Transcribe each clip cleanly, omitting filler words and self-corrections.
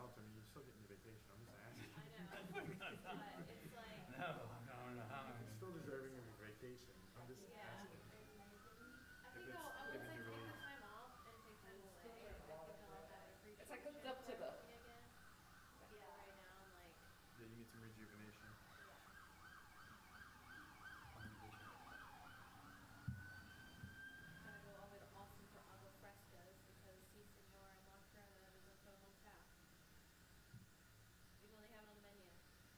sell it to me. You're still getting your vacation. I'm just asking. I know, but it's like, It's still deserving of your vacation. I'm just yeah. asking. I If think it's I would giving say you take relief. the time off and take time away. I think I'll have a It's like hooked appreciation up to for the. everything again. Yeah, right now I'm like, Yeah, you get some rejuvenation. yeah. Gotta go all the way to Austin for agua frescas because Si Senora Macarena doesn't put them on tap. Even though they have it on the menu.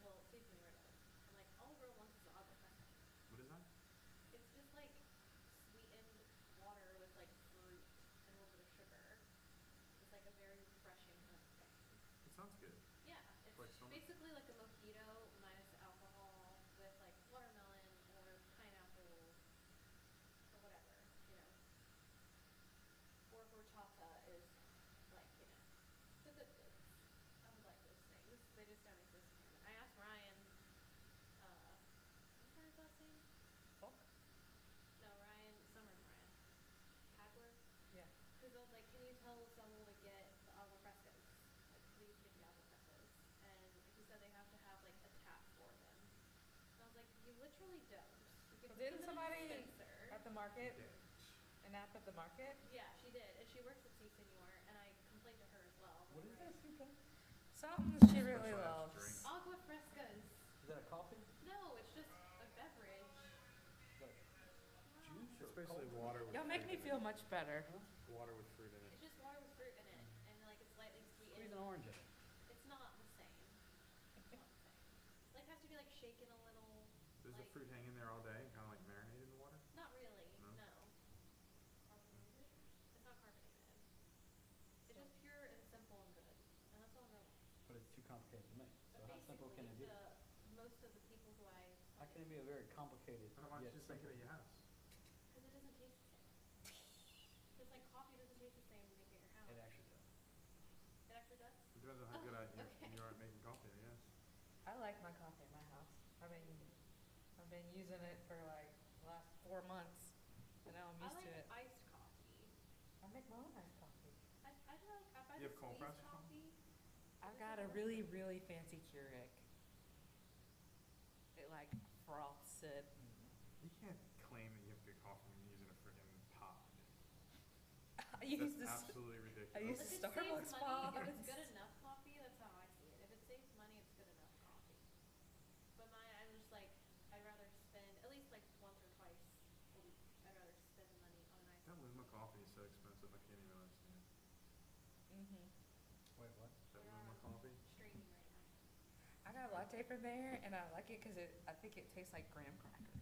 Well, Si Senora does. I'm like, all the girl wants is the agua fresca. What is that? It's just like sweetened water with like fruit and a little bit of sugar. It's like a very refreshing kind of thing. It sounds good. Yeah, it's Like so much. basically like a mojito minus the alcohol with like watermelon or pineapple or whatever, you know. Or horchata is like, you know, the good goods. I would like those things. They just don't exist here. I asked Ryan, what's Ryan's last name? Fuck. No, Ryan, Summers Ryan. Hagler? Yeah. Because I was like, can you tell someone to get the agua frescas? Like, please get the agua frescas. And he said they have to have like a tap for them. And I was like, you literally don't. You can put Didn't them in a somebody dispenser. at the market, Yeah. an app at the market? Yeah, she did. And she works at Si Senor. And I complained to her as well. What is this? Something she really Specialized loves. drink. Agua frescas. Is that a coffee? No, it's just a beverage. Is that juice or It's basically cold? water with Y'all make fruit me in feel it. much better. Water with fruit in it. It's just water with fruit in it. And like it's slightly Squeeze sweetened. an orange in it. It's not the same. It's not the same. Like it has to be like shaken a little. Does the Like, fruit hang in there all day and kind of like marinate in the water? not really. No? No. It's not carbonated. It's just pure and simple and good. And that's all I want. But it's too complicated to make. So But how simple can it be? most of the people who I How can it be a very complicated Why don't you yet just make simple? it at your house? because it doesn't taste the same. Just like coffee doesn't taste the same when you make it at your house. It actually does. It actually does? It depends on how Oh, good okay. you are at making coffee, I guess. I like my coffee in my house. I've been using it for like the last 4 months, and now I'm I used like to it. iced coffee. I make my own iced coffee. I like, I buy You the have cold squeezed press coffee. I've got a really, really fancy Keurig. It like froths it. You can't claim that you have good coffee when you're using a freaking pod. I use That's this. absolutely ridiculous. I use If the it Starbucks saves money, if pods. it's good enough coffee, that's how I see it. If it saves money, it's good enough coffee. But mine, I'm just like, I'd rather spend at least like once or twice a week. I'd rather spend the money on a nice That Luma coffee is so expensive, I can't even understand. Mhm. Wait, what? That We're Luma on coffee? streaming right now. I got a latte from there, and I like it because I think it tastes like graham crackers.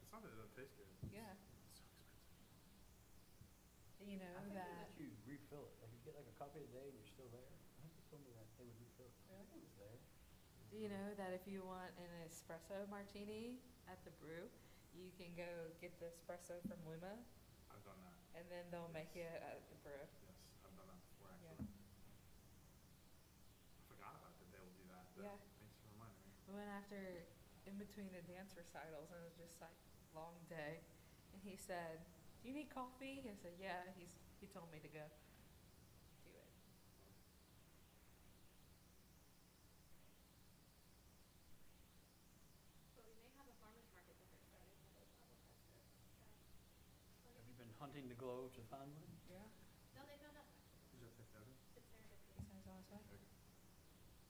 It's not that it doesn't taste good. Yeah. It's so expensive. Do you know I think they that? let you refill it. Like you get like a coffee a day and you're still there. I think they told me that they would refill it. I think it was there. Do you know that if you want an espresso martini at the brew, you can go get the espresso from Luma, I've done that. and then they'll make it at the brew. Yes, I've done that before Yeah. actually. I forgot about that they will do that. Yeah. Thanks for reminding me. We went after in between the dance recitals, and it was just like long day. And he said, "Do you need coffee?" I said, "Yeah." He told me to go do it. But we may have a farmer's market that they're starting for those agua frescas. Have you been hunting the glow to find one? Yeah. No, they found out. Did you take that in? It's serendipity. He says on his way. Okay.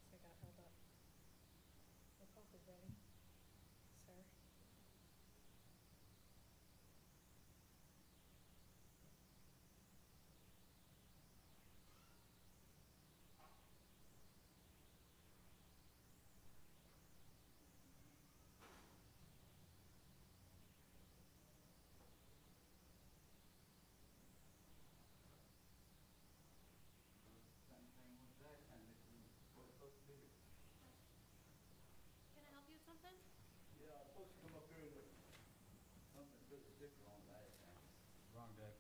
So I got held up. The coffee's ready, sir. Same thing with that kind of what it's supposed to be. Can I help you with something? Yeah, I was supposed to come up here to something to put the sticker on that. Wrong day.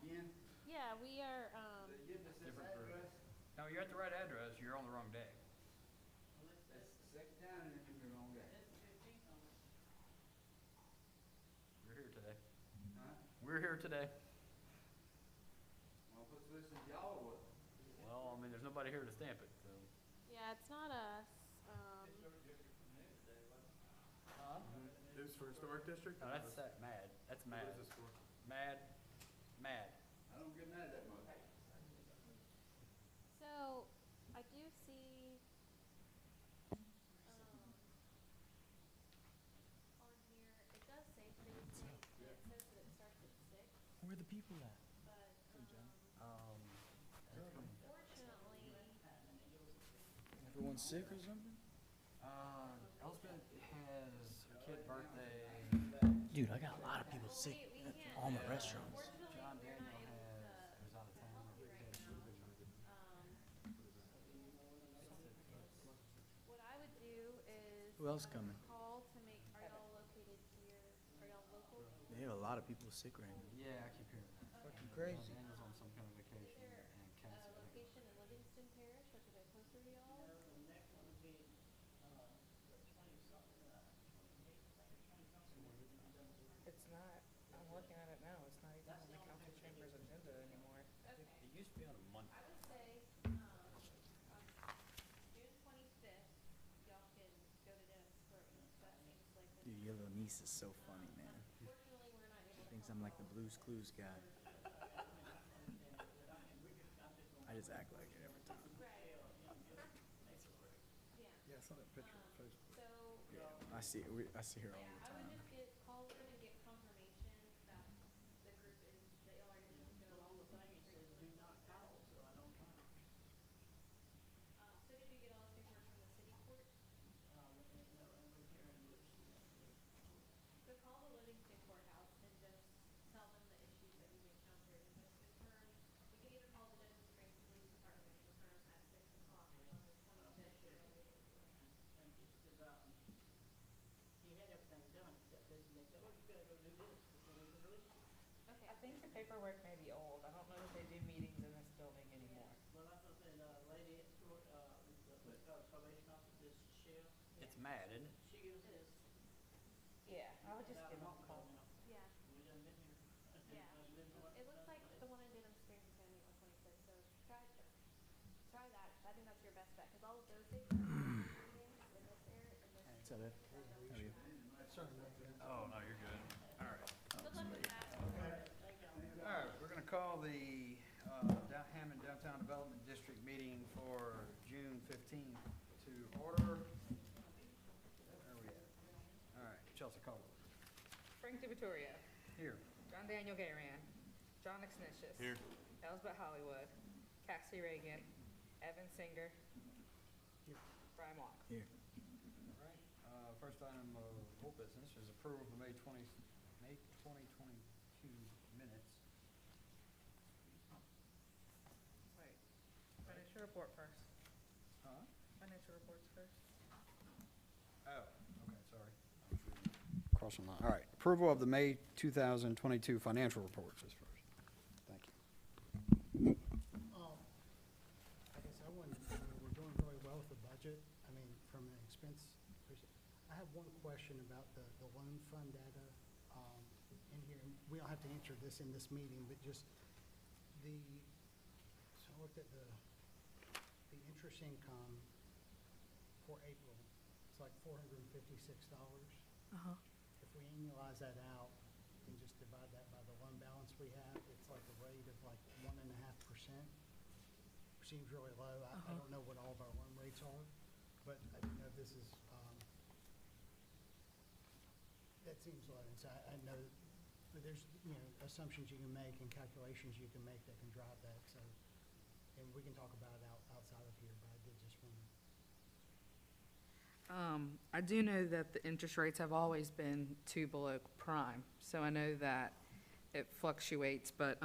Again? Yeah, we are, They give us this Different version. address. No, you're at the right address, you're on the wrong day. That's the second time and you're the wrong day. We're here today. Huh? We're here today. Well, supposed to listen to y'all or what? Well, nobody here to stamp it, so. Yeah, it's not us. It was for historic district? No, that's mad. That's What mad. is this for? Mad. Mad. I don't get mad that much. So, I do see, on here, it does say today's date, and it says that it starts at 6, Where are the people at? but, That's from, unfortunately, Everyone's sick or something? Elspeth has a kid birthday. Dude, I got a lot of people sick we at can't, all my restaurants. unfortunately, John we're not Daniel able is out of to town. help you right now. What I would do is Who else coming? call to make, are y'all located here? Are y'all local? They have a lot of people sick right now. Yeah, I keep hearing that. Fucking crazy. John Daniel's on some kind of vacation, Is there and a Cassie. location in Livingston Parish, which is a closer to y'all? It's not, I'm looking at it now, it's not even on the council chamber's agenda anymore. Okay. It used to be on a Monday. I would say, on June 25th, y'all can go to Dennis Springs. That seems like the. Dude, your little niece is so funny, man. Unfortunately, we're not able to. Thinks I'm like the Blues Clues guy. I just act like it every time. Right. Yeah. Yeah, I saw that picture on Facebook. So, I see her all the I would time. just call them and get confirmation that the group is, that y'all are gonna go all the time. So did you get all the paperwork from the city court? So call the Livingston courthouse and just tell them the issues that you've encountered and just confirm. You can either call the Denton Springs Police Department and confirm at 6 o'clock on the 25th. Okay. I think the paperwork may be old, I don't know if they do meetings in this building anymore. It's mad, isn't it? Yeah, I would just give them a call. Yeah. Yeah. It looks like the one in Denham Springs is gonna meet on 26, so try that. I think that's your best bet, cause all of those days are meetings in this area, in this. What's up, Ed? How are you? Oh, no, you're good. All right. Good luck with that. All right, we're gonna call the Hammond Downtown Development District meeting for June 15th to order. Where are we at? All right, Chelsea call. Frank DiVittorio, Here. John Daniel Gayran, John Exnicius. Here. Elsbeth Hollywood, Cassie Reagan, Evan Singer, Brian Walk. Here. All right, first item of whole business is approval of the May 2022 minutes. Wait, financial report first. Huh? Financial reports first. Oh, okay, sorry. Crossing line. All right, approval of the May 2022 financial reports is first. Thank you. I guess I wanted, we're doing really well with the budget, I mean, from an expense. I have one question about the loan fund data, in here. We don't have to answer this in this meeting, but just so I looked at the interest income for April, it's like $456. Uh-huh. If we annualize that out and just divide that by the loan balance we have, it's like a rate of like 1.5%. Seems really low. I don't know what all of our loan rates are, but I didn't know if this is, that seems low. And so I know, but there's, assumptions you can make and calculations you can make that can drive that, so. And we can talk about it outside of here, but I did just want to. I do know that the interest rates have always been 2 below prime, so I know that it fluctuates, but,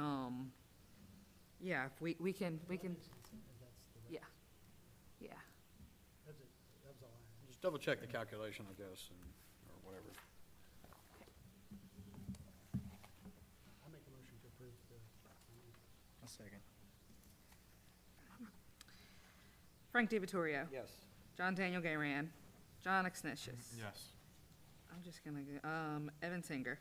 yeah, if we can, If that's the yeah, rate. yeah. That was all I had. Just double check the calculation, I guess, or whatever. I make a motion to approve the. A second. Frank DiVittorio. Yes. John Daniel Gayran. John Exnicius. Yes. I'm just gonna go, Evan Singer.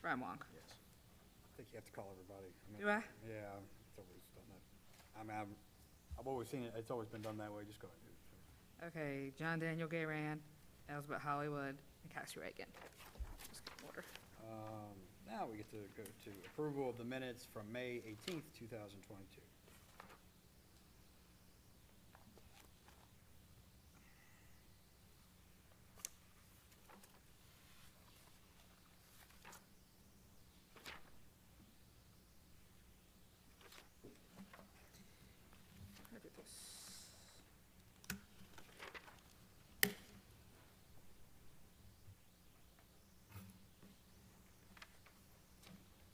Brian Wong. Yes. I think you have to call everybody. Do I? Yeah, it's always done that. I mean, I I've always seen it, it's always been done that way, just go ahead. Okay, John Daniel Gayran, Elsbeth Hollywood, and Cassie Reagan. Just get in order. Now we get to go to approval of the minutes from May 18th, 2022. I did this.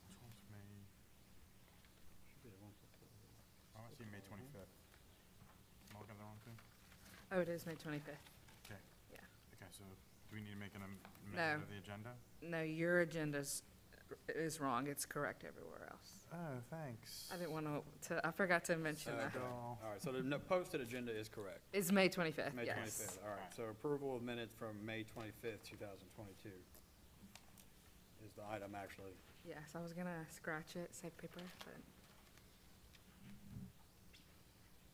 Which one's May? Should be the one before. Oh, I see May 25th. Am I looking at the wrong thing? Oh, it is May 25th. Okay. Yeah. Okay, so do we need to make an No. amendment of the agenda? No, your agenda's is wrong. It's correct everywhere else. Oh, thanks. I didn't want to, I forgot to mention that. Okay. All right, so the posted agenda is correct. It's May 25th, May yes. 25th, all right. So approval of minutes from May 25th, 2022 is the item, actually. Yes, I was gonna scratch it, save paper, but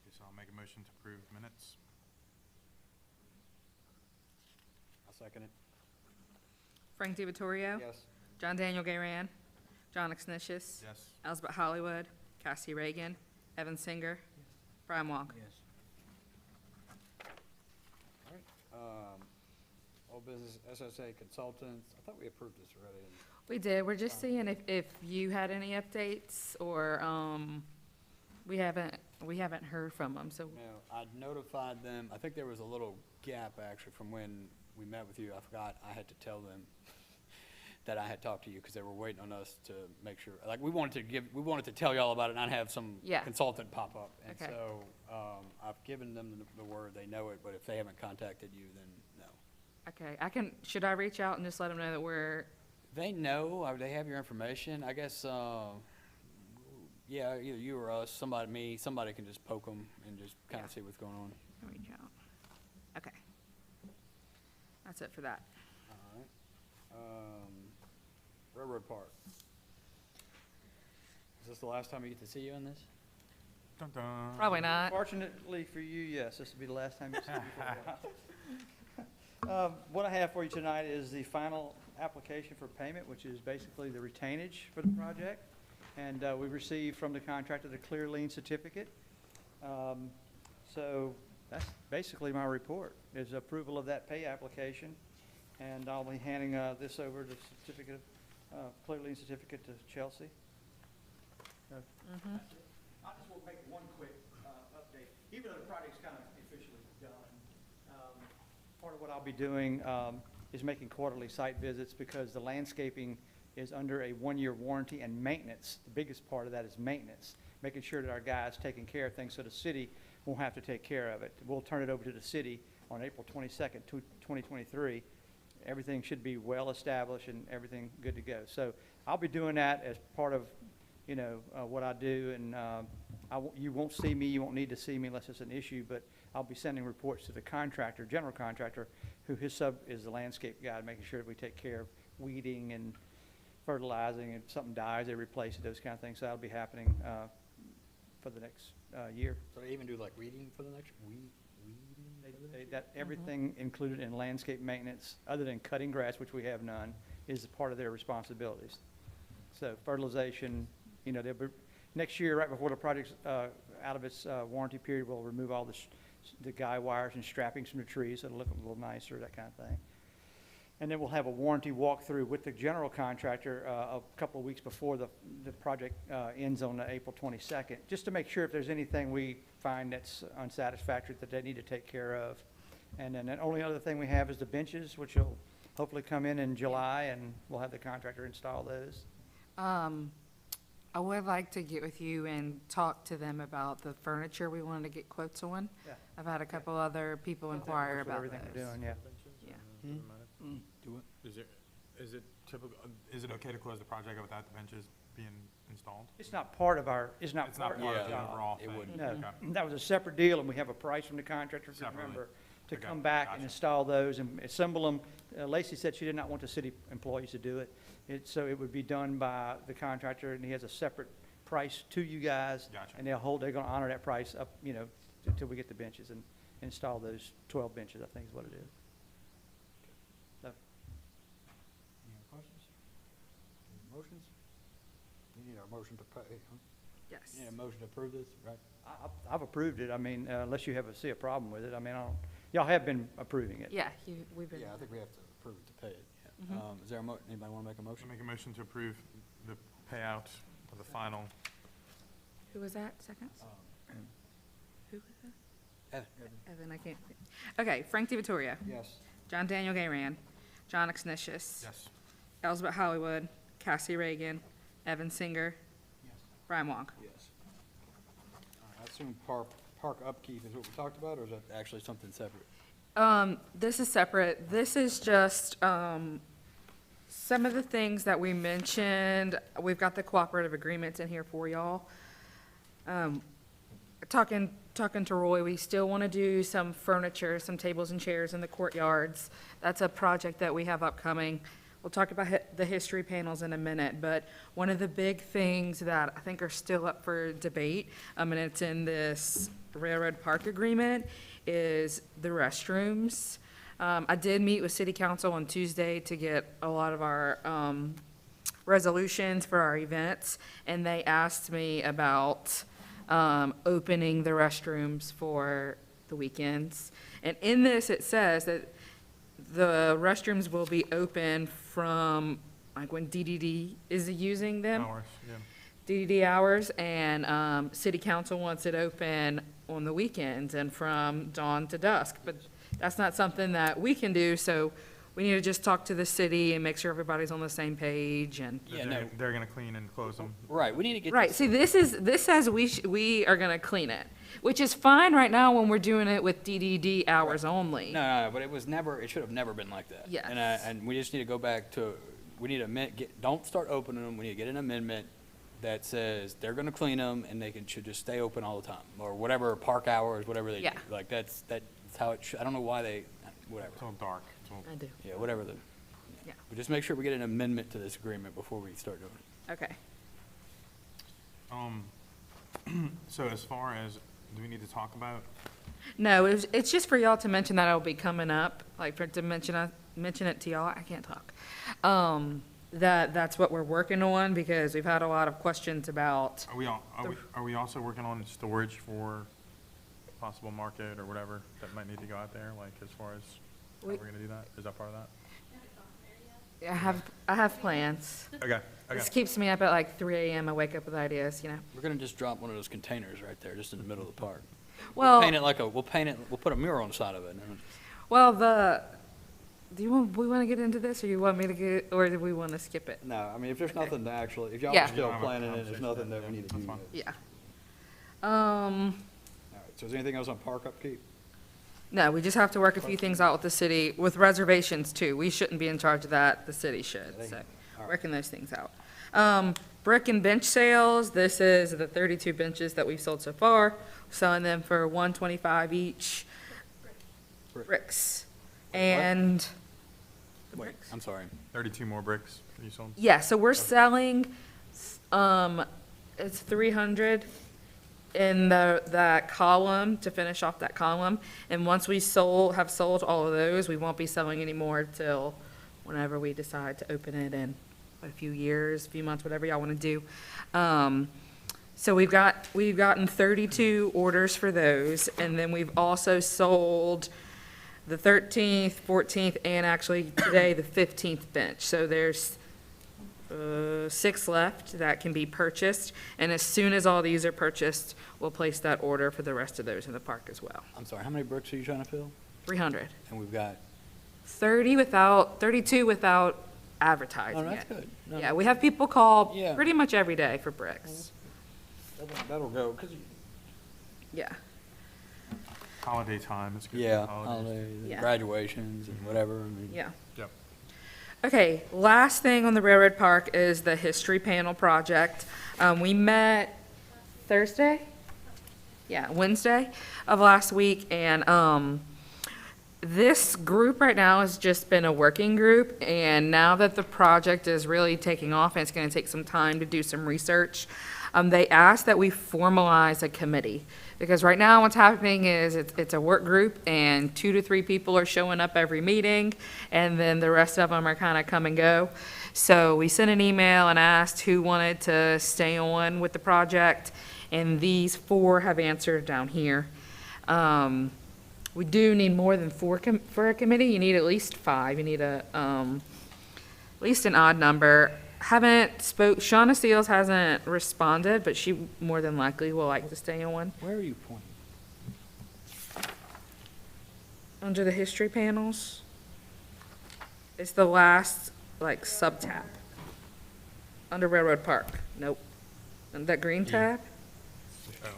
Okay, so I'll make a motion to approve minutes. I'll second it. Frank DiVittorio? Yes. John Daniel Gayran, John Exnicius, Yes. Elsbeth Hollywood, Cassie Reagan, Evan Singer, Brian Wong. Yes. All right. Old business SSA consultants, I thought we approved this already. We did, we're just seeing if you had any updates or, we haven't heard from them, so, No, I'd notified them, I think there was a little gap actually from when we met with you. I forgot I had to tell them that I had talked to you because they were waiting on us to make sure, like, we wanted to tell y'all about it and not have some Yeah. consultant pop up. And Okay. so, I've given them the word, they know it, but if they haven't contacted you, then no. okay, should I reach out and just let them know that we're, They know, they have your information, I guess, yeah, either you or us, somebody can just poke them and just kind Yeah. of see what's going on. reach out? Okay. That's it for that. All right. Railroad Park. Is this the last time we get to see you on this? Dun dun. Probably not. Fortunately for you, yes, this will be the last time you see me for a while. What I have for you tonight is the final application for payment, which is basically the retainage for the project. And we received from the contractor the clear lien certificate. So that's basically my report, is approval of that pay application. And I'll be handing this over, the certificate, clear lien certificate to Chelsea. Mhm. I just want to make one quick update, even though the project's kind of officially done. Part of what I'll be doing is making quarterly site visits because the landscaping is under a one-year warranty and maintenance. The biggest part of that is maintenance, making sure that our guys taking care of things so the city won't have to take care of it. We'll turn it over to the city on April 22nd, 2023. Everything should be well established and everything good to go. So I'll be doing that as part of, what I do, and you won't see me, you won't need to see me unless it's an issue, but I'll be sending reports to the contractor, general contractor, who his sub is the landscape guy, making sure that we take care of weeding and fertilizing, and if something dies, they replace it, those kind of things. So that'll be happening for the next year. So they even do like weeding for the next, weeding? Everything included in landscape maintenance, other than cutting grass, which we have none, is a part of their responsibilities. So fertilization, they'll be, next year, right before the project's out of its warranty period, we'll remove all the guy wires and strappings from the trees, so it'll look a little nicer, that kind of thing. And then we'll have a warranty walkthrough with the general contractor a couple of weeks before the project ends on April 22nd, just to make sure if there's anything we find that's unsatisfactory that they need to take care of. And then the only other thing we have is the benches, which will hopefully come in July, and we'll have the contractor install those. I would like to get with you and talk to them about the furniture we wanted to get quotes on. Yeah. I've had a couple other people inquire That's what about everything we're those. doing, yeah. Yeah. Do it. Is it typical, is it okay to close the project without the benches being installed? It's not part of our, it's not It's part not of part our of the job. overall it thing? wouldn't. No, Okay. that was a separate deal, and we have a price from the contractor, if you Separately. remember, to Okay, come back and gotcha. install those and assemble them. Lacey said she did not want the city employees to do it. So it would be done by the contractor, and he has a separate price to you guys. Gotcha. And they're gonna honor that price up, till we get the benches and install those 12 benches, I think is what it is. So, Any other questions? Any motions? You need our motion to pay, huh? Yes. You need a motion to approve this, right? I've approved it, I mean, unless you see a problem with it, I mean, I don't, y'all have been approving it. Yeah, we've been. Yeah, I think we have to approve it to pay it. Mhm. Is there anybody want to make a motion? Should I make a motion to approve the payout of the final? Who was that, second? Um, Who was that? Evan. Evan, I can't. Okay, Frank DiVittorio, Yes. John Daniel Gayran, John Exnicius, Yes. Elsbeth Hollywood, Cassie Reagan, Evan Singer, Yes. Brian Wong. Yes. I assume park upkeep is what we talked about, or is that actually something separate? This is separate. This is just, some of the things that we mentioned. We've got the cooperative agreements in here for y'all. Talking to Roy, we still want to do some furniture, some tables and chairs in the courtyards. That's a project that we have upcoming. We'll talk about the history panels in a minute, but one of the big things that I think are still up for debate, and it's in this Railroad Park agreement, is the restrooms. I did meet with city council on Tuesday to get a lot of our resolutions for our events, and they asked me about opening the restrooms for the weekends. And in this, it says that the restrooms will be open from, like, when DDD is using them. Hours, yeah. DDD hours, and city council wants it open on the weekends and from dawn to dusk. But that's not something that we can do, so we need to just talk to the city and make sure everybody's on the same page and. Yeah, no. They're gonna clean and close them. Right, we need to get. Right, see, this says we are gonna clean it, which is fine right now when we're doing it with DDD hours only. No, but it should have never been like that. Yes. And we just need to go back to, we need to don't start opening them, we need to get an amendment that says they're gonna clean them and should just stay open all the time, or whatever, park hours, whatever they do. Yeah. Like, that's how it should, I don't know why whatever. It's all dark. It's all- I do, Yeah, whatever Yeah. But just make sure we get an amendment to this agreement before we start doing it. okay. So as far as, do we need to talk about? No, it's just for y'all to mention that it'll be coming up, like, to mention it to y'all, I can't talk. That's what we're working on, because we've had a lot of questions about, Are we also working on storage for possible market or whatever that might need to go out there, like, as far as how We- we're gonna do that? Is that part of that? I have plans. Okay, This keeps me up at like 3 AM, I wake up with ideas, you know? We're gonna just drop one of those containers right there, just in the middle of the park. Well, We'll put a mural on the side of it, and then well, we want to get into this, or you want me to or do we want to skip it? no, I mean, if there's Okay. nothing to actually, if y'all Yeah. are still Yeah, I'll have a planning it, there's conversation nothing then, that we yeah, need to do. that's fine. yet. Yeah. All right, so is there anything else on park upkeep? No, we just have to work a few things out with the city, with reservations too. We shouldn't be in charge of that, the city should, They- so, all right. working those things out. Brick and bench sales, this is the 32 benches that we've sold so far, selling them for $125 each. Brick. Bricks. And, the Wait, bricks? I'm sorry. 32 more bricks that you sold? Yeah, so we're selling, it's 300 in that column, to finish off that column. And once we have sold all of those, we won't be selling anymore till whenever we decide to open it in a few years, few months, whatever y'all wanna do. So we've gotten 32 orders for those, and then we've also sold the 13th, 14th, and actually today, the 15th bench. So there's 6 left that can be purchased, and as soon as all these are purchased, we'll place that order for the rest of those in the park as well. I'm sorry, how many bricks are you trying to fill? 300. And we've got, 32 without advertising oh, that's it. good. No, Yeah, we have people call Yeah. pretty much every day for bricks. That'll go, 'cause Yeah. Holiday time, it's good. for yeah, holidays. holidays, and Yeah. graduations and whatever, I mean. Yeah. Yep. Okay, last thing on the Railroad Park is the history panel project. We met Thursday? Yeah, Wednesday of last week, and, this group right now has just been a working group, and now that the project is really taking off and it's gonna take some time to do some research, they asked that we formalize a committee. Because right now, what's happening is it's a work group, and 2 to 3 people are showing up every meeting, and then the rest of them are kind of come and go. So we sent an email and asked who wanted to stay on with the project, and these 4 have answered down here. We do need more than 4 for a committee. You need at least 5. You need at least an odd number. Shauna Steele hasn't responded, but she more than likely will like to stay on. Where are you pointing? Under the history panels. It's the last, like, sub-tab. Under Railroad Park. Nope. And that green tab? Oh.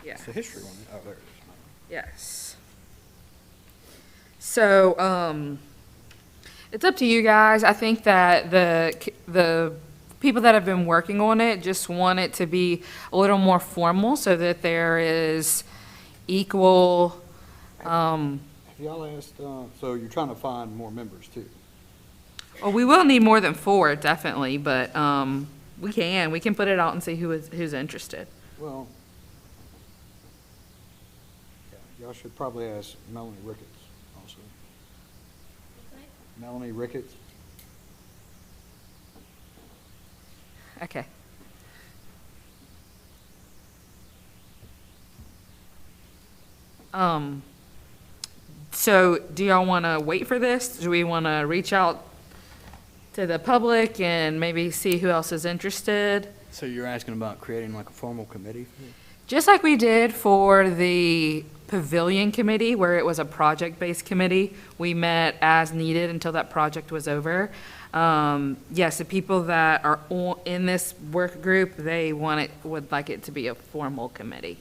Yeah. It's the history one. Oh, there it is. Yes. So, it's up to you guys. I think that the people that have been working on it just want it to be a little more formal so that there is equal, Have y'all asked, so you're trying to find more members too? well, we will need more than 4, definitely, but, we can put it out and see who's interested. Well, yeah, y'all should probably ask Melanie Ricketts also. Melanie Ricketts? Okay. So do y'all want to wait for this? Do we want to reach out to the public and maybe see who else is interested? So you're asking about creating like a formal committee? Just like we did for the Pavilion Committee, where it was a project-based committee, we met as needed until that project was over. Yes, the people that are in this work group, would like it to be a formal committee.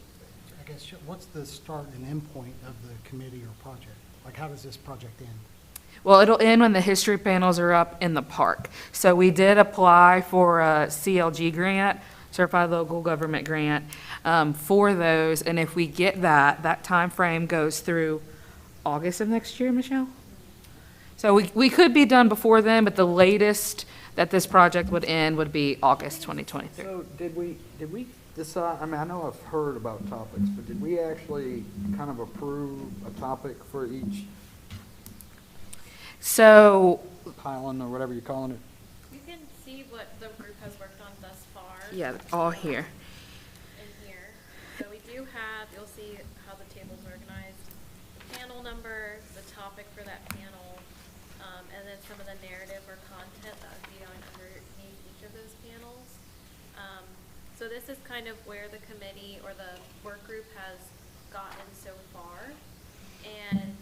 I guess, what's the start and end point of the committee or project? Like, how does this project end? Well, it'll end when the history panels are up in the park. So we did apply for a CLG grant, Certified Local Government Grant, for those, and if we get that time frame goes through August of next year, Michelle? So we could be done before then, but the latest that this project would end would be August 2023. So did we decide, I mean, I know I've heard about topics, but did we actually kind of approve a topic for each So, pylon or whatever you're calling it? You can see what the group has worked on thus far. yeah, all here. In here. So we do have, you'll see how the table's organized, the panel number, the topic for that panel, and then some of the narrative or content that would be on underneath each of those panels. So this is kind of where the committee or the work group has gotten so far. And,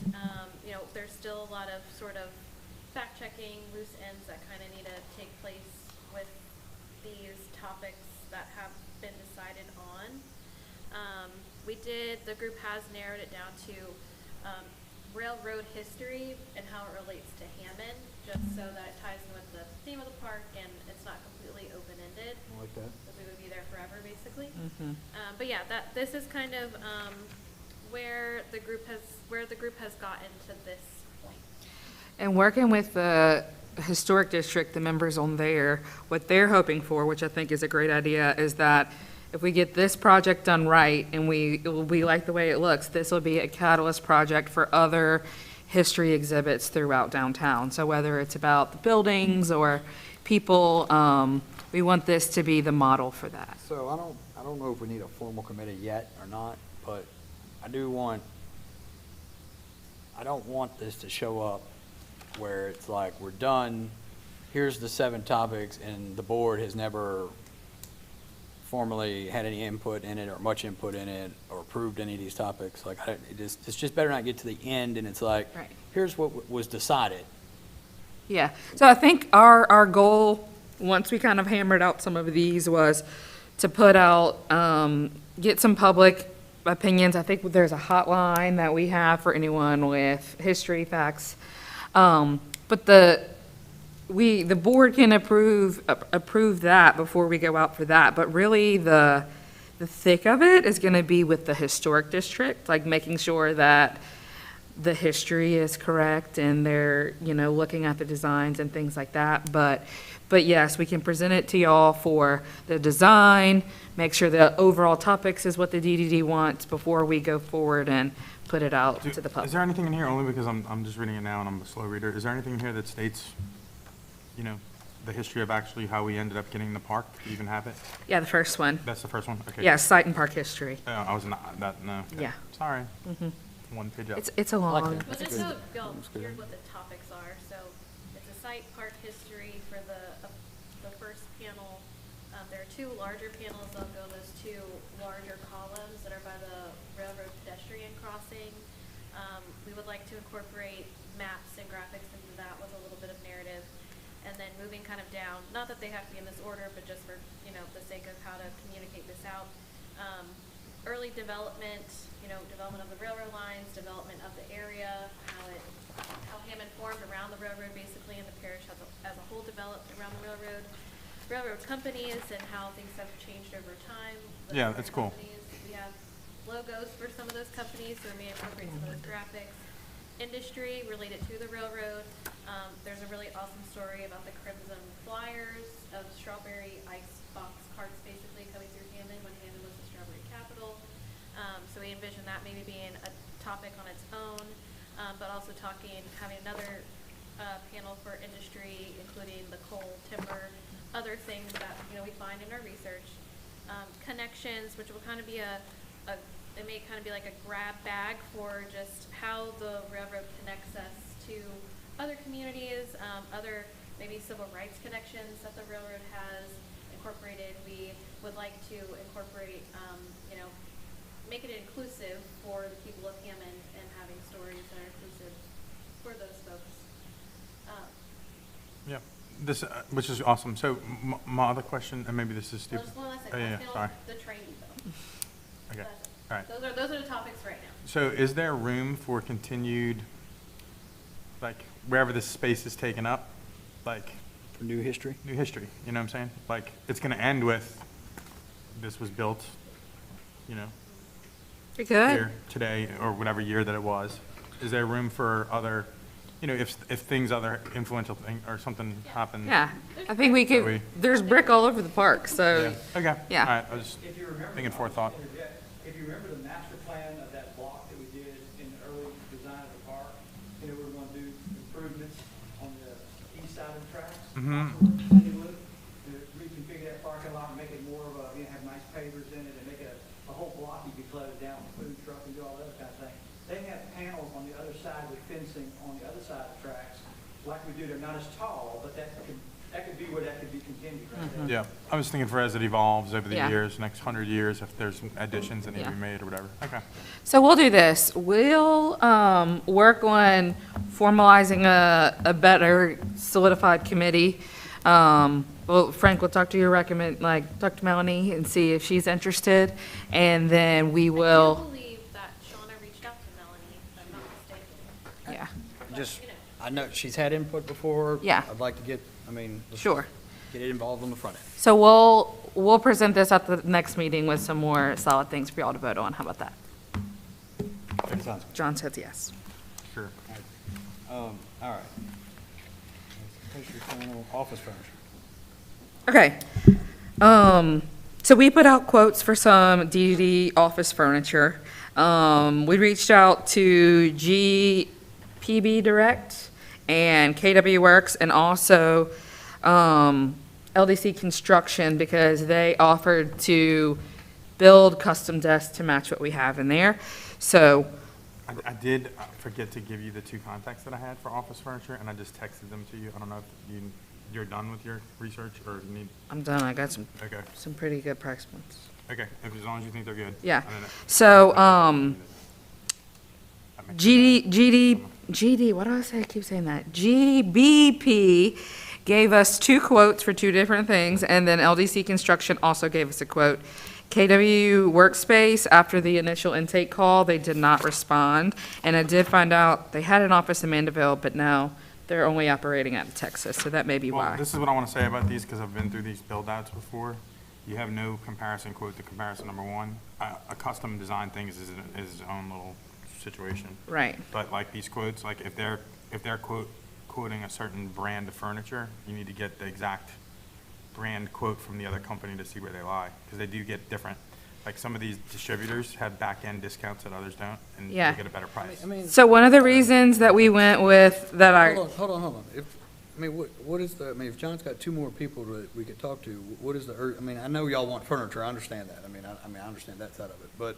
there's still a lot of sort of fact-checking, loose ends that kind of need to take place with these topics that have been decided on. The group has narrowed it down to railroad history and how it relates to Hammond, just so that it ties in with the theme of the park and it's not completely open-ended. I like that. Because we would be there forever, basically. But yeah, this is kind of where the group has gotten to this point. And working with the historic district, the members on there, what they're hoping for, which I think is a great idea, is that if we get this project done right and we like the way it looks, this will be a catalyst project for other history exhibits throughout downtown. So whether it's about the buildings or people, we want this to be the model for that. So I don't know if we need a formal committee yet or not, but I don't want this to show up where it's like, we're done, here's the 7 topics, and the board has never formally had any input in it or much input in it or approved any of these topics. Like, it's just better not get to the end and it's like, Right. here's what was decided. Yeah, so I think our goal, once we kind of hammered out some of these, was to put out, get some public opinions. I think there's a hotline that we have for anyone with history facts. But the board can approve that before we go out for that, but really the thick of it is gonna be with the historic district, like making sure that the history is correct and they're, looking at the designs and things like that. But yes, we can present it to y'all for the design, make sure the overall topics is what the DDD wants before we go forward and put it out to the Is public. there anything in here, only because I'm just reading it now and I'm a slow reader, is there anything in here that states, the history of actually how we ended up getting the park to even have it? Yeah, the first one. That's the first one? Okay. Yeah, site and park history. I was not, no. Okay. Yeah. Sorry. One page up. It's a long. like that. Well, just good. so y'all That's good. hear what the topics are, so it's a site park history for the first panel. There are two larger panels, they'll go those two larger columns that are by the railroad pedestrian crossing. We would like to incorporate maps and graphics into that with a little bit of narrative. And then moving kind of down, not that they have to be in this order, but just for, the sake of how to communicate this out. Early development, development of the railroad lines, development of the area, how Hammond formed around the railroad basically, and the parish as a whole developed around the railroad companies, and how things have changed over time. with Yeah, different that's cool. companies. We have logos for some of those companies, so we may incorporate some of those graphics. Industry related to the railroad. There's a really awesome story about the Crimson Flyers of strawberry ice box carts basically coming through Hammond when Hammond was the strawberry capital. So we envision that maybe being a topic on its own, but also having another panel for industry, including the coal, timber, other things that, we find in our research. Connections, which will kind of be it may kind of be like a grab bag for just how the railroad connects us to other communities, other maybe civil rights connections that the railroad has incorporated. We would like to incorporate, make it inclusive for the people of Hammond and having stories that are inclusive for those folks. Yeah, this, which is awesome. So my other question, and maybe this is Well, stupid. just one last thing. Oh, yeah, Last sorry. panel, the train depot. Okay, That's it. all right. Those are the topics right now. So is there room for continued, like, wherever this space is taken up, like, For new history? new history, you know what I'm saying? Like, it's gonna end with, this was built, You're good. here, today, or whatever year that it was. Is there room for other, if things, other influential thing, or something happens? Yeah, I think we Are we- could, there's brick all over the park, so, Okay, Yeah. all right, I was If you remember. thinking forethought. If you remember the master plan of that block that we did in the early design of the park, we were going to do improvements on the east side of the tracks. To reconfigure that parking lot and make it more of a, have nice pavers in it and make it a whole block you could close down with food truck and do all that other kind of thing. They have panels on the other side with fencing on the other side of the tracks, like we do. They're not as tall, but that could be where that could be continued right there. Yeah, I was thinking for as it evolves over the Yeah. years, next 100 years, if there's additions that need to be Yeah. made or whatever. Okay. So we'll do this. We'll work on formalizing a better solidified committee. Well, Frank, we'll talk to talk to Melanie and see if she's interested, and then we I will, do believe that Shauna reached out to Melanie, if I'm not mistaken. yeah, Just, I know she's had input before. Yeah. I'd like to get, let's sure. get it involved on the front end. So we'll present this at the next meeting with some more solid things for y'all to vote on. How about that? Sounds good. John says yes. Sure. All right. Pastry panel, office furniture. Okay. So we put out quotes for some DDD office furniture. We reached out to GPB Direct and KW Works and also LDC Construction because they offered to build custom desks to match what we have in there. So, I did forget to give you the two contacts that I had for office furniture, and I just texted them to you. I don't know if you're done with your research, or you need, I'm done. I got okay, some pretty good price points. okay, as long as you think they're good. Yeah. I don't know. So, That makes sense. GD, what do I say? I keep saying that. GBP gave us two quotes for two different things, and then LDC Construction also gave us a quote. KW Workspace, after the initial intake call, they did not respond, and I did find out they had an office in Mandeville, but now they're only operating out of Texas, so that may be Well, why. this is what I want to say about these, because I've been through these build-outs before. You have no comparison quote to comparison number one. A custom design thing is its own little situation. Right. But like these quotes, like if they're quoting a certain brand of furniture, you need to get the exact brand quote from the other company to see where they lie, because they do get different. Like some of these distributors have back-end discounts that others don't, and Yeah. you get a better price. I mean, So one of the reasons that we went with that hold on. What is the, I mean, if John's got two more people that we could talk to, what is the, I mean, I know y'all want furniture, I understand that. I understand that side of it, but,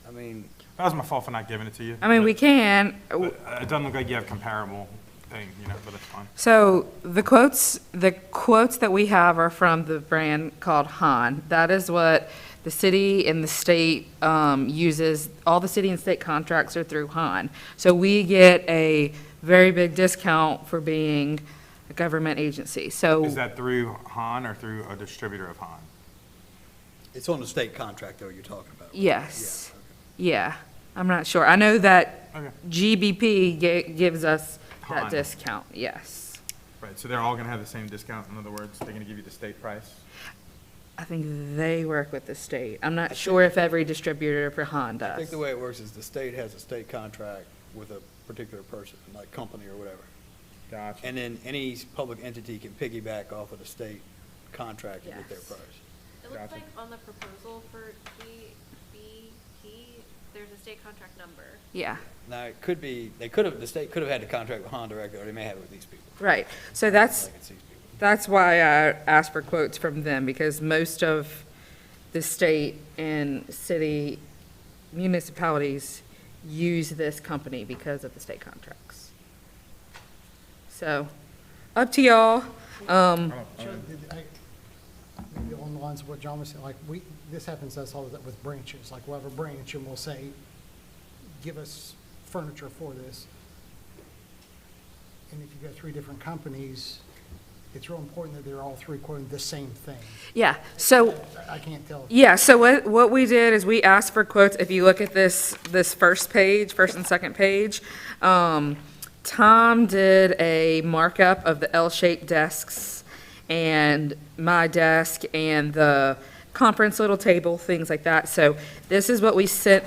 I mean, That was my fault for not giving it to you. I mean, but- we can. but it doesn't look like you have comparable thing, but it's fine. So the quotes that we have are from the brand called Han. That is what the city and the state uses. All the city and state contracts are through Han. So we get a very big discount for being a government agency. So Is that through Han or through a distributor of Han? it's on the state contract though you're talking about. right? yes, Yeah, yeah. I'm not sure. I know that Okay. GBP gives us that Han. discount. Yes, Right, so they're all gonna have the same discount, in other words, they're gonna give you the state price? I think they work with the state. I'm not sure if every distributor for Han okay. I think does. the way it works is the state has a state contract with a particular person, like company or whatever. Gotcha. And then any public entity can piggyback off of the state contract and get their Yes. price. It looks Gotcha. like on the proposal for GBP, there's a state contract number. Yeah. Now, it could be, the state could have had the contract with Honda directly, or they may have it with these people. Right, so that's, Like it's these people. that's why I asked for quotes from them, because most of the state and city municipalities use this company because of the state contracts. So, up to y'all. Sure, maybe along the lines of what John was saying, like, this happens to us all with branches, like we'll have a branch and we'll say, give us furniture for this. And if you got 3 different companies, it's real important that they're all 3 quoting the same thing. Yeah, so, I can't tell. yeah, so what we did is we asked for quotes. If you look at this first page, first and second page, Tom did a markup of the L-shaped desks and my desk and the conference little table, things like that. So this is what we sent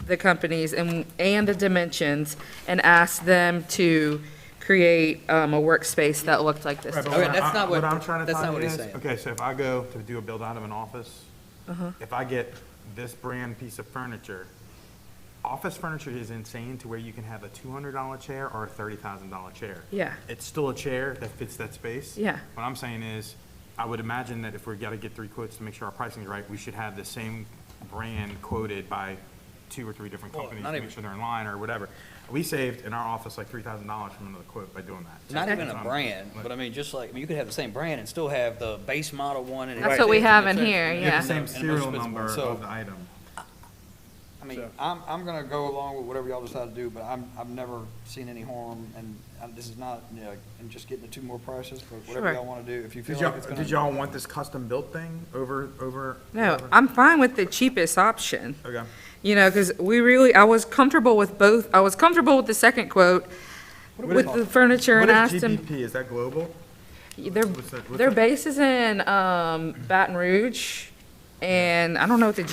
the companies and the dimensions and asked them to create a workspace that looked like this. Right, but Okay, what that's not what- I'm trying to that's tell not you what he's is, saying. okay, so if I go to do a build out of an office, Uh-huh. if I get this brand piece of furniture, office furniture is insane to where you can have a $200 chair or a $30,000 chair. Yeah. It's still a chair that fits that space. Yeah. What I'm saying is, I would imagine that if we gotta get 3 quotes to make sure our pricing is right, we should have the same brand quoted by 2 or 3 different Well, companies not to even- make sure they're in line or whatever. We saved in our office like $3,000 from another quote by doing that. Not even a Um, brand, like- but I mean, just like, I mean, you could have the same brand and still have the base model one and. That's what we have in and here, and You have yeah. the same and the most serial expensive number one. So, of the item. I mean, So- I'm gonna go along with whatever y'all decide to do, but I've never seen any harm, and this is not, and just getting the 2 more prices, but whatever Sure. y'all wanna do, if you feel Did like it's gonna. y'all want this custom built thing over? No, whatever? I'm fine with the cheapest option. Okay. You know, because I was comfortable with both. I was comfortable with the second quote with the furniture and What asked is them. GBP? Is that global? Their, What's that- what's their that? base is in Baton Rouge, and I don't know what I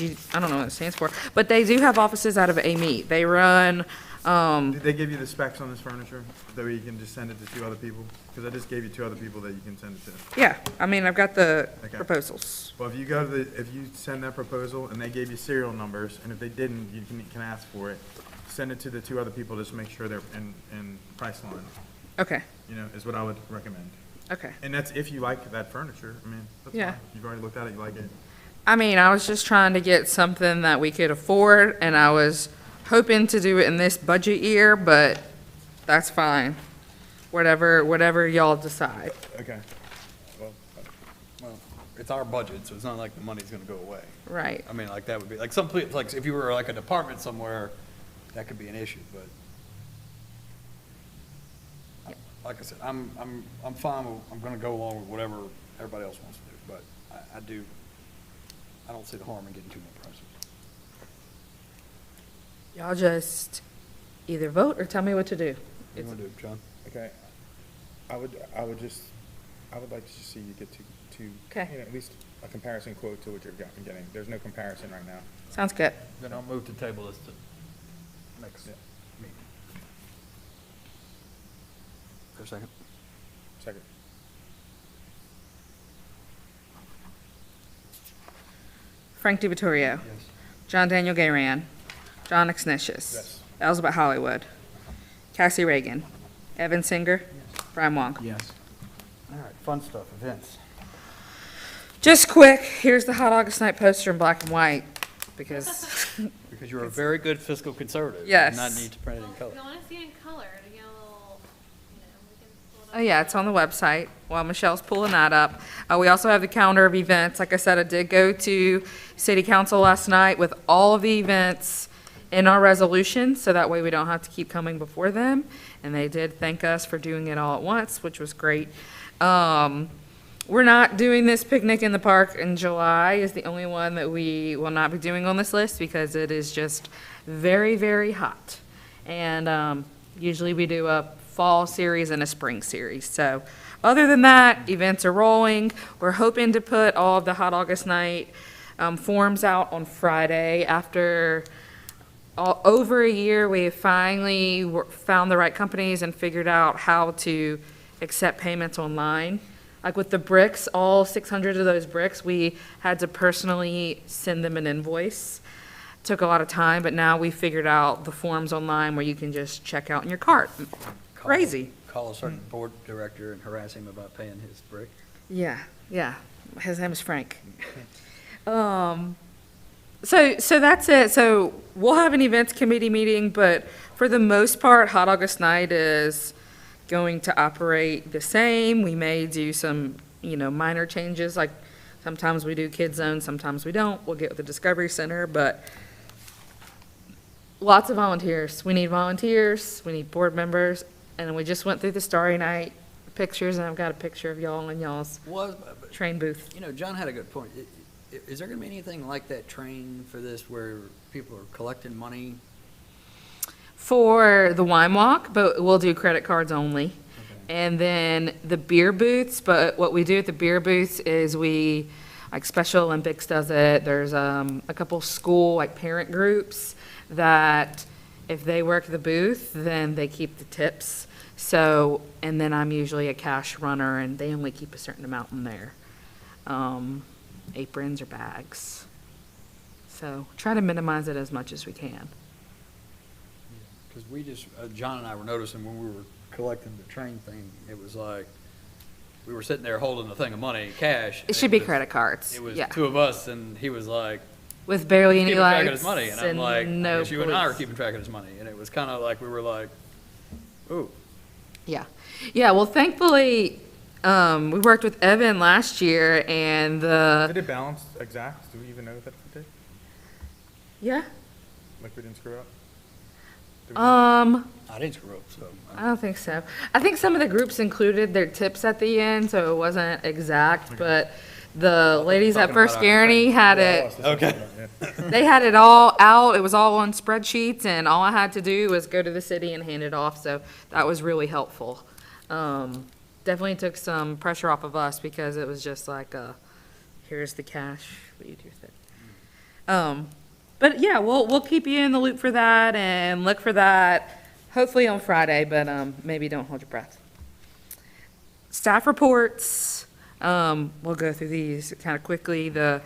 don't know what it stands for, but they do have offices out of Amite. They run, Did they give you the specs on this furniture? That way you can just send it to 2 other people? Because I just gave you 2 other people that you can send it to. yeah, I mean, I've got the Okay. proposals. Well, if you send that proposal and they gave you serial numbers, and if they didn't, you can ask for it. Send it to the 2 other people, just make sure they're in price line, Okay, is what I would recommend. okay. And that's if you like that furniture. I mean, that's Yeah. fine. You've already looked at it, you like it. I mean, I was just trying to get something that we could afford, and I was hoping to do it in this budget year, but that's fine. Whatever y'all decide. Okay. Well, it's our budget, so it's not like the money's gonna go away. Right. I mean, like, that would be, like, some, like, if you were like a department somewhere, that could be an issue, but. Like I said, I'm fine with, I'm gonna go along with whatever everybody else wants to do, but I don't see the harm in getting 2 more prices. Y'all just either vote or tell me what to do. What do you wanna do, John? Okay. I would like to just see you get two, Okay. at least a comparison quote to what you're getting. There's no comparison right now. Sounds good. Then I'll move to table this to next meeting. For a second? Second. Frank DiVittorio. Yes. John Daniel Gayran. John Exnicius. Yes. Elizabeth Hollywood. Cassie Reagan. Evan Singer. Brian Wong. Yes. All right, fun stuff, events. Just quick, here's the Hot August Night poster in black and white, because, Because you're a very good fiscal conservative. Yes. And not need to print it in Well, color. if you wanna see it in color, to get a little, we can pull it up. oh yeah, it's on the website, while Michelle's pulling that up. We also have the calendar of events. Like I said, I did go to city council last night with all of the events in our resolution, so that way we don't have to keep coming before them. And they did thank us for doing it all at once, which was great. We're not doing this picnic in the park in July, is the only one that we will not be doing on this list, because it is just very, very hot. And usually we do a fall series and a spring series. So other than that, events are rolling. We're hoping to put all of the Hot August Night forms out on Friday. After over a year, we have finally found the right companies and figured out how to accept payments online. Like with the bricks, all 600 of those bricks, we had to personally send them an invoice. Took a lot of time, but now we figured out the forms online where you can just check out in your cart. Crazy. Call a certain board director and harass him about paying his brick. Yeah, yeah. His name is Frank. So that's it. So we'll have an events committee meeting, but for the most part, Hot August Night is going to operate the same. We may do some, minor changes, like sometimes we do Kids Zone, sometimes we don't. We'll get with the Discovery Center, but lots of volunteers. We need volunteers, we need board members, and we just went through the Starry Night pictures, and I've got a picture of y'all in y'all's train booth. John had a good point. Is there gonna be anything like that train for this where people are collecting money? For the wine walk, but we'll do credit cards only. And then the beer booths, but what we do at the beer booths is like Special Olympics does it. There's a couple school, like parent groups, that if they work the booth, then they keep the tips. So, and then I'm usually a cash runner, and they only keep a certain amount in there. Aprons or bags. So try to minimize it as much as we can. Because we just, John and I were noticing when we were collecting the train thing, it was like, we were sitting there holding the thing of money, cash. It should be credit cards. It was Yeah. two of us, and he was like, With barely any keeping track of lights his money. And I'm like, I no guess you and I are police. keeping track of his money. And it was kind of like, we were like, ooh. Yeah. Yeah, well, thankfully, we worked with Evan last year, and Did it balance exact? Do we even know that it did? yeah, Like we didn't screw up? Did we know? I didn't screw up, so. I don't think so. I think some of the groups included their tips at the end, so it wasn't exact, but the ladies at talking First about Guarantee had it, Okay. they had it all out, it was all on spreadsheets, and all I had to do was go to the city and hand it off, so that was really helpful. Definitely took some pressure off of us, because it was just like, here's the cash, what do you do with it? But yeah, we'll keep you in the loop for that, and look for that, hopefully on Friday, but maybe don't hold your breath. Staff reports, we'll go through these kind of quickly. The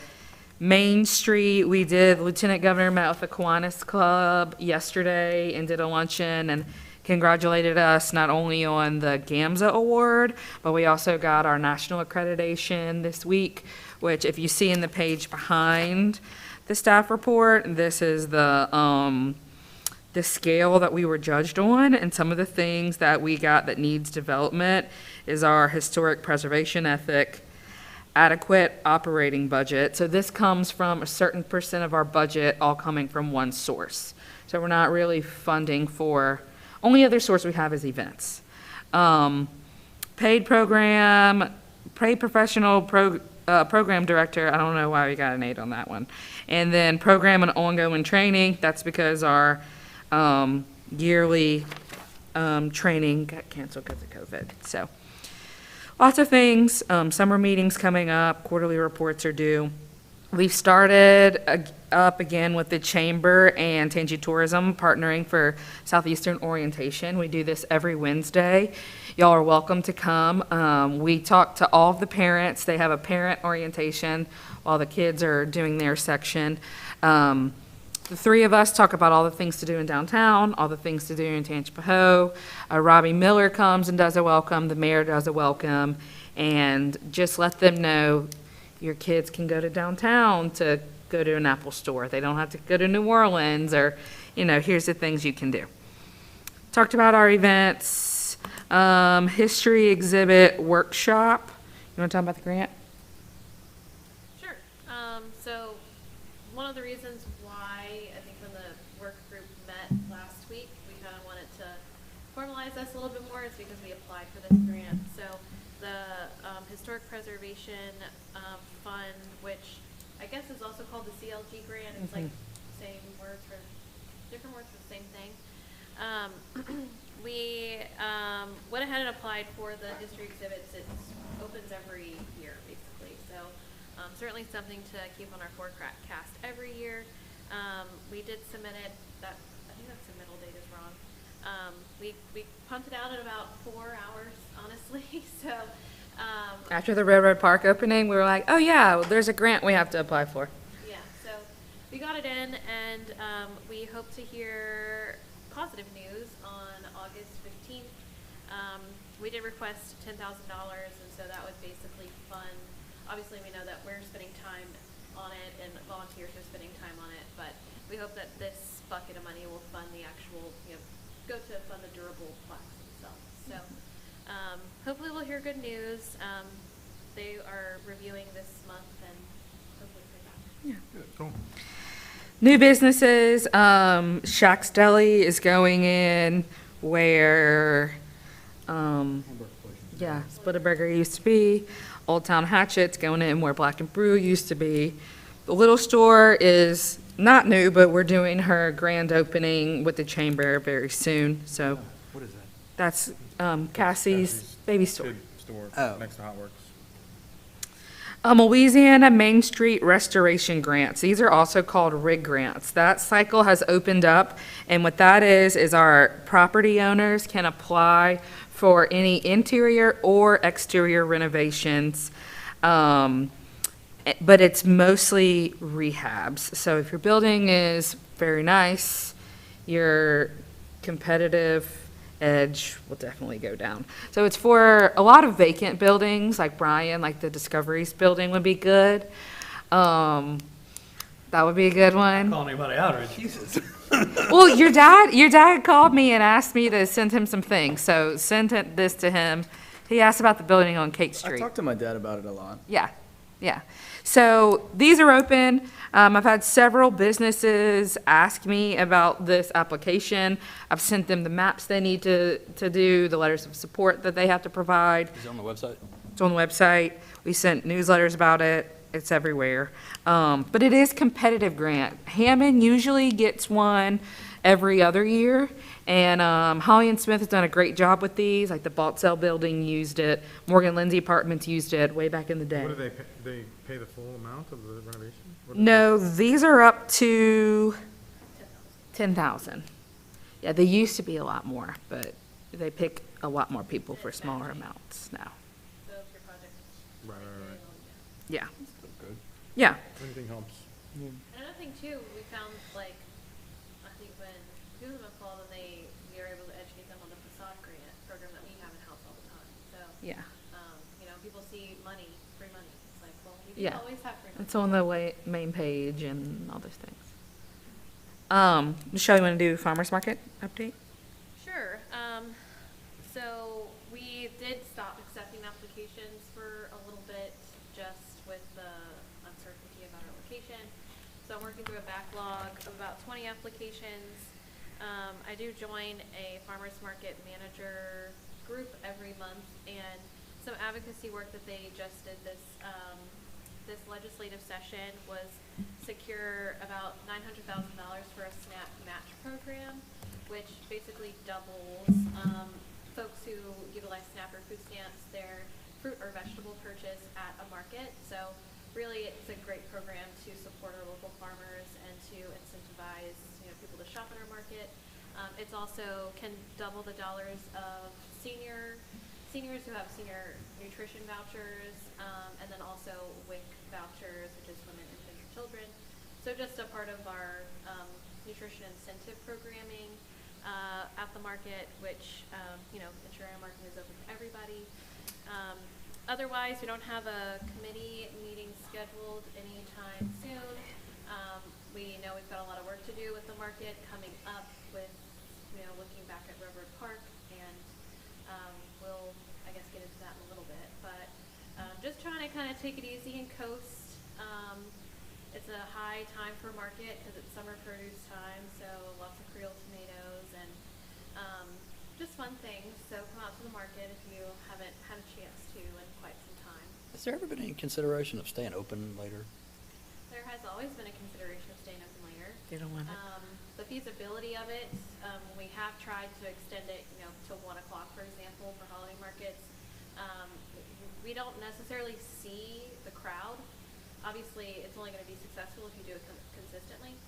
Main Street, we did, Lieutenant Governor met with the Kiwanis Club yesterday and did a luncheon and congratulated us not only on the GAMSA award, but we also got our national accreditation this week, which if you see in the page behind the staff report, this is the scale that we were judged on, and some of the things that we got that needs development is our historic preservation ethic, adequate operating budget. So this comes from a certain percent of our budget all coming from one source. So we're not really funding for, only other source we have is events. Paid professional program director, I don't know why we got an 8 on that one. And then program and ongoing training, that's because our yearly training got canceled because of COVID. So lots of things, summer meetings coming up, quarterly reports are due. We've started up again with the Chamber and Tangi Tourism partnering for Southeastern Orientation. We do this every Wednesday. Y'all are welcome to come. We talk to all of the parents. They have a parent orientation while the kids are doing their section. The three of us talk about all the things to do in downtown, all the things to do in Tangipahoa. Robbie Miller comes and does a welcome. The mayor does a welcome. And just let them know your kids can go to downtown to go to an Apple store. They don't have to go to New Orleans or, here's the things you can do. Talked about our events, history exhibit workshop. You want to talk about the grant? Sure. So one of the reasons why I think when the work group met last week, we kind of wanted to formalize this a little bit more is because we applied for this grant. So the Historic Preservation Fund, which I guess is also called the CLG grant. It's like same words for different words for the same thing. We went ahead and applied for the history exhibits. It opens every year, basically. So certainly something to keep on our forecast every year. We did submit it. I think that submittal date is wrong. We pumped it out in about 4 hours, honestly. So. After the Railroad Park opening, we were like, oh yeah, there's a grant we have to apply for. Yeah, so we got it in, and we hope to hear positive news on August 15th. We did request $10,000, and so that would basically fund, obviously we know that we're spending time on it and volunteers are spending time on it, but we hope that this bucket of money will fund the actual, go to fund the durable plaques themselves. So hopefully we'll hear good news. They are reviewing this month and hopefully hear back. Cool. New businesses, Shack's Deli is going in where, Split a Burger used to be. Old Town Hatchet's going in where Black and Brew used to be. The Little Store is not new, but we're doing her grand opening with the Chamber very soon, so. What is that? That's Cassie's baby store. Kid store Oh. next to Hot Works. Louisiana Main Street Restoration Grants. These are also called RIG grants. That cycle has opened up, and what that is our property owners can apply for any interior or exterior renovations. But it's mostly rehabs. So if your building is very nice, your competitive edge will definitely go down. So it's for a lot of vacant buildings, like Brian, like the Discoveries building would be good. That would be a good one. Calling anybody out, or Jesus. Well, your dad called me and asked me to send him some things, so send this to him. He asked about the building on Cate I Street. talk to my dad about it a lot. Yeah. So these are open. I've had several businesses ask me about this application. I've sent them the maps they need to do, the letters of support that they have to provide. Is it on the website? It's on the website. We sent newsletters about it. It's everywhere. But it is competitive grant. Hammond usually gets one every other year. And Holly and Smith has done a great job with these. Like the Baltzell building used it. Morgan Lindsay Apartments used it way back in the day. What do they pay? They pay the full amount of the renovation? What do No, these are up to 10,000. Yeah, they used to be a lot more, but they pick a lot more people for smaller amounts now. So if your project they- Right. Yeah. Still good. Yeah. Anything helps. Another thing too, we found like, I think when two of them called and we were able to educate them on the facade grant program that we have in house all the time. So, Yeah. people see money, free money. It's like, well, we Yeah. always have free money. It's on the main page and all those things. Michelle, you want to do farmer's market update? Sure. So we did stop accepting applications for a little bit just with the uncertainty about our location. So I'm working through a backlog of about 20 applications. I do join a farmer's market manager group every month, and some advocacy work that they just did this legislative session was secure about $900,000 for a SNAP match program, which basically doubles folks who utilize SNAP or food stamps their fruit or vegetable purchase at a market. So really, it's a great program to support our local farmers and to incentivize, people to shop in our market. It's also can double the dollars of seniors who have senior nutrition vouchers, and then also WIC vouchers, which is women, infants, and children. So just a part of our nutrition incentive programming at the market, which, ensuring our market is open to everybody. Otherwise, we don't have a committee meeting scheduled anytime soon. We know we've got a lot of work to do with the market coming up with, looking back at Railroad Park, and we'll, I guess, get into that in a little bit. But just trying to kind of take it easy and coast. It's a high time for market because it's summer produce time, so lots of Creole tomatoes and just fun things. So come out to the market if you haven't had a chance to in quite some time. Has there ever been any consideration of staying open later? There has always been a consideration of staying open later. You don't want it. The feasibility of it, we have tried to extend it, to 1 o'clock, for example, for holiday markets. We don't necessarily see the crowd. Obviously, it's only going to be successful if you do it consistently.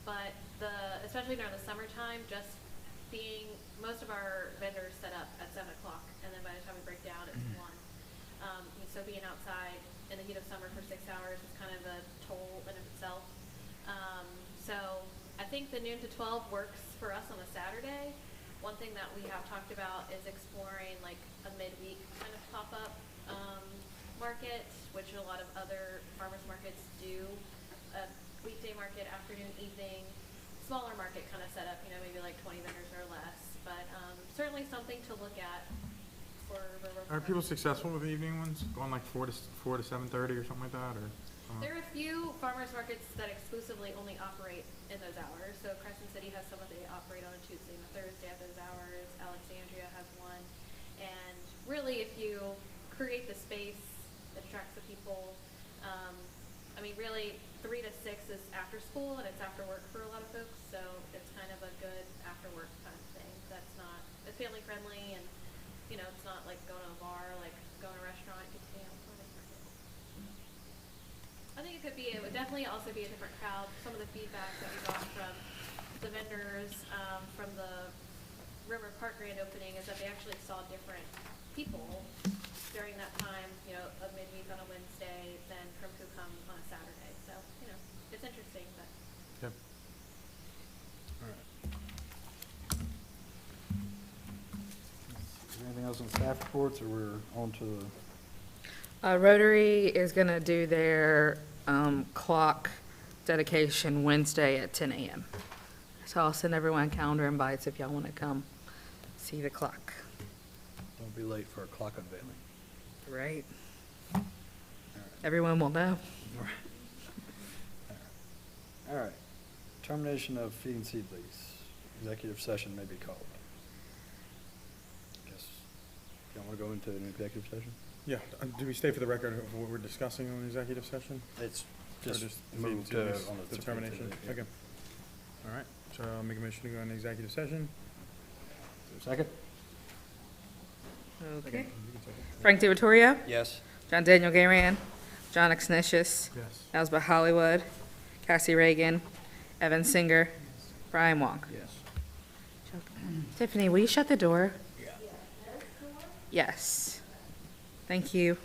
But especially during the summertime, just being most of our vendors set up at 7 o'clock, and then by the time we break down, it's 1. So being outside in the heat of summer for 6 hours is kind of a toll in of itself. So I think the noon to 12 works for us on a Saturday. One thing that we have talked about is exploring like a midweek kind of pop-up market, which a lot of other farmers markets do. A weekday market, afternoon, evening, smaller market kind of setup, maybe like 20 vendors or less. But certainly something to look at for River Are Park. people successful with the evening ones, going like 4 to 7:30 or something like that, or? There are a few farmers markets that exclusively only operate in those hours. So Crescent City has some that they operate on a Tuesday and a Thursday at those hours. Alexandria has one. And really, if you create the space that attracts the people, really 3 to 6 is after school and it's after work for a lot of folks. So it's kind of a good after work kind of thing. It's family friendly, and it's not like going to a bar, like going to a restaurant. You can stay out farmers market. I think it would definitely also be a different crowd. Some of the feedback that we got from the vendors from the River Park grand opening is that they actually saw different people during that time, of midweek on a Wednesday than from who come on a Saturday. So, it's interesting, but. Yep. All right. Is there anything else on staff reports, or we're on to the? Rotary is going to do their clock dedication Wednesday at 10 a.m. So I'll send everyone calendar invites if y'all want to come see the clock. Don't be late for a clock unveiling. Right. All Everyone will know. right. All right. Termination of feed and seed lease. Executive session may be called. Guess, you want to go into an executive session? Yeah, do we stay for the record of what we're discussing on the executive session? It's Or just feed moved and to seed on lease the determination? yeah. Okay. All right, so I'll make a motion to go into executive session. Second? Okay. Frank DiVittorio, Yes. John Daniel Garan, John Exnicius, Yes. Elsbeth Hollywood, Cassie Reagan, Evan Singer, Brian Wong. Yes. Tiffany, will you shut the door? Yes. Thank you.